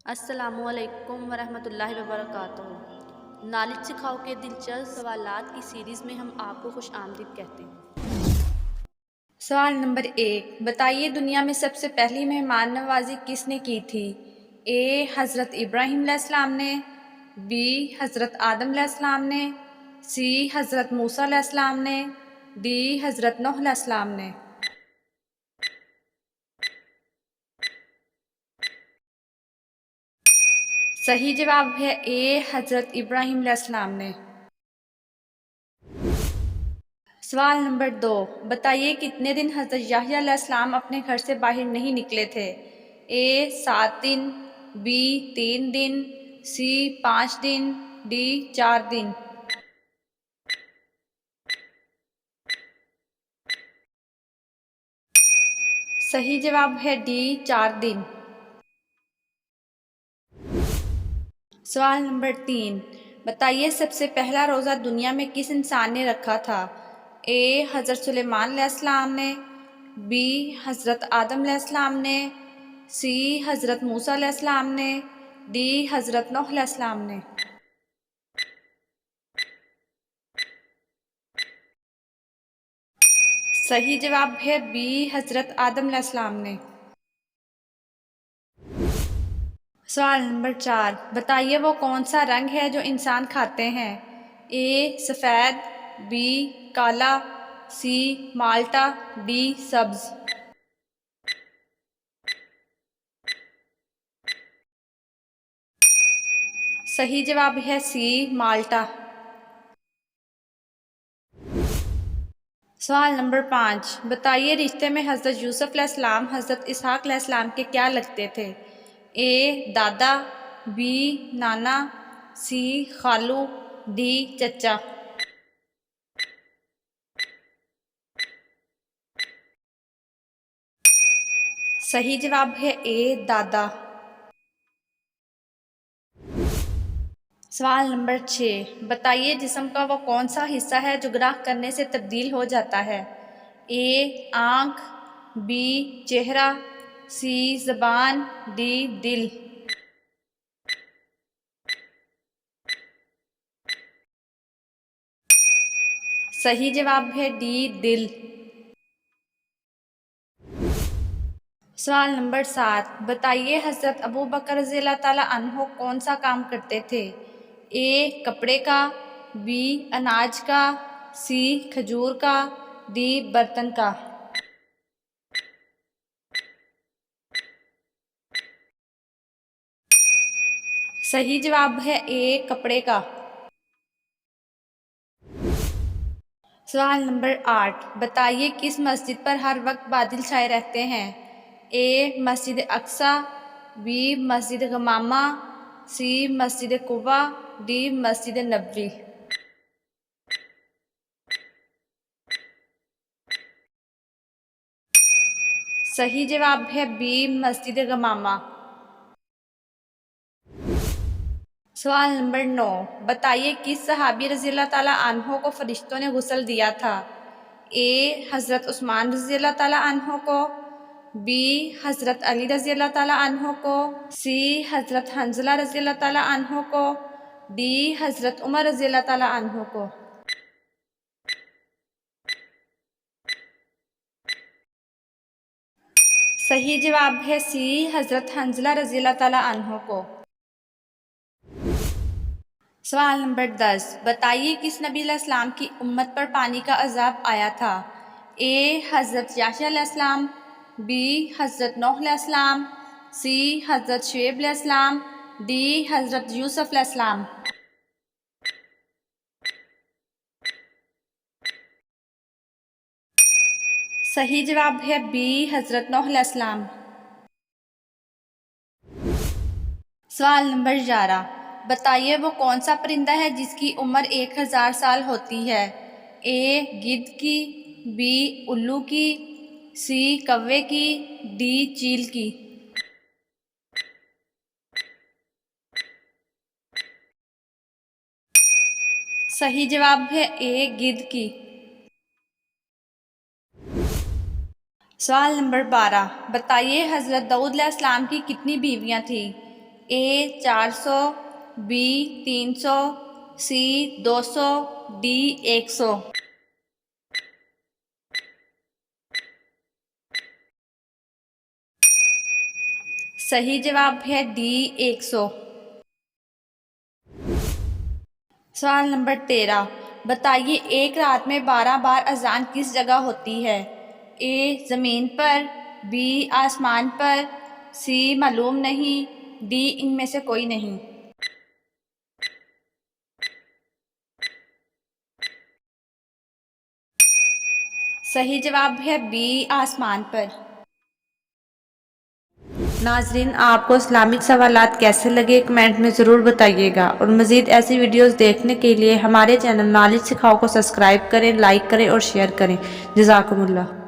السلام علیکم ورحمۃ اللہ وبرکاتہ۔ نالج سکھاؤ کے دلچسپ سوالات کی سیریز میں ہم آپ کو خوش آمدید کہتے ہیں۔ سوال نمبر 1، بتائیے دنیا میں سب سے پہلی مہمان نوازی کس نے کی تھی؟ اے حضرت ابراہیم علیہ السلام نے، بی حضرت آدم علیہ السلام نے، سی حضرت موسیٰ علیہ السلام نے، ڈی حضرت نوح علیہ السلام نے۔ صحیح جواب ہے اے حضرت ابراہیم علیہ السلام نے۔ سوال نمبر 2، بتائیے کتنے دن حضرت یحییٰ علیہ السلام اپنے گھر سے باہر نہیں نکلے تھے؟ اے 7 دن، بی 3 دن، سی 5 دن، ڈی 4 دن۔ صحیح جواب ہے ڈی 4 دن۔ سوال نمبر 3، بتائیے سب سے پہلا روزہ دنیا میں کس انسان نے رکھا تھا؟ اے حضرت سلیمان علیہ السلام نے، بی حضرت آدم علیہ السلام نے، سی حضرت موسیٰ علیہ السلام نے، ڈی حضرت نوح علیہ السلام نے۔ صحیح جواب ہے بی حضرت آدم علیہ السلام نے۔ سوال نمبر 4، بتائیے وہ کون سا رنگ ہے جو انسان کھاتے ہیں؟ اے سفید، بی کالا، سی مالٹا، ڈی سبز۔ صحیح جواب ہے سی مالٹا۔ سوال نمبر 5، بتائیے رشتے میں حضرت یوسف علیہ السلام حضرت اسحاق علیہ السلام کے کیا لگتے تھے؟ اے دادا، بی نانا، سی خالو، ڈی چچا۔ صحیح جواب ہے اے دادا۔ سوال نمبر 6، بتائیے جسم کا وہ کون سا حصہ ہے جو گناہ کرنے سے تبدیل ہو جاتا ہے؟ اے آنکھ، بی چہرہ، سی زبان، ڈی دل۔ صحیح جواب ہے ڈی دل۔ سوال نمبر 7، بتائیے حضرت ابو بکر رضی اللہ تعالیٰ عنہ کون سا کام کرتے تھے؟ اے کپڑے کا، بی اناج کا، سی کھجور کا، ڈی برتن کا۔ صحیح جواب ہے اے کپڑے کا۔ سوال نمبر 8، بتائیے کس مسجد پر ہر وقت بادل چھائے رہتے ہیں؟ اے مسجد Aqsa, be Masjid غمامہ، C Masjid Quba, D Masjid Nabawi. صحیح جواب ہے بی مسجد غمامہ۔ سوال نمبر 9، بتائیے کس صحابی رضی اللہ تعالیٰ عنہ کو فرشتوں نے غسل دیا تھا؟ اے حضرت عثمان رضی اللہ تعالیٰ عنہ کو، بی حضرت علی رضی اللہ تعالیٰ عنہ کو، سی حضرت حنظلہ رضی اللہ تعالیٰ عنہ کو، ڈی حضرت عمر رضی اللہ تعالیٰ عنہ کو۔ صحیح جواب ہے سی حضرت حنظلہ رضی اللہ تعالیٰ عنہ کو۔ سوال نمبر 10، بتائیے کس نبی علیہ السلام کی امت پر پانی کا عذاب آیا تھا؟ اے حضرت یحییٰ علیہ السلام، بی حضرت نوح علیہ السلام، سی حضرت شعیب علیہ السلام، ڈی حضرت یوسف علیہ السلام۔ صحیح جواب ہے بی حضرت نوح علیہ السلام۔ سوال نمبر 11، بتائیے وہ کون سا پرندہ ہے جس کی عمر 1000 سال ہوتی ہے؟ اے گدھ کی، بی الو کی، سی کوے کی، ڈی چیل کی۔ صحیح جواب ہے اے گدھ کی۔ سوال نمبر 12، بتائیے حضرت داؤد علیہ السلام کی کتنی بیویاں تھیں؟ اے 400، بی 300، سی 200، ڈی 100۔ صحیح جواب ہے ڈی 100۔ سوال نمبر 13، بتائیے ایک رات میں 12 بار اذان کس جگہ ہوتی ہے؟ اے زمین پر، بی آسمان پر، سی معلوم نہیں، ڈی ان میں سے کوئی نہیں۔ صحیح جواب ہے بی آسمان پر۔ ناظرین، آپ کو اسلامک سوالات کیسے لگے کمنٹ میں ضرور بتائیے گا، اور مزید ایسی ویڈیوز دیکھنے کے لیے ہمارے چینل نالج سکھاؤ کو سبسکرائب کریں، لائک کریں اور شیئر کریں۔ جزاکم اللہ۔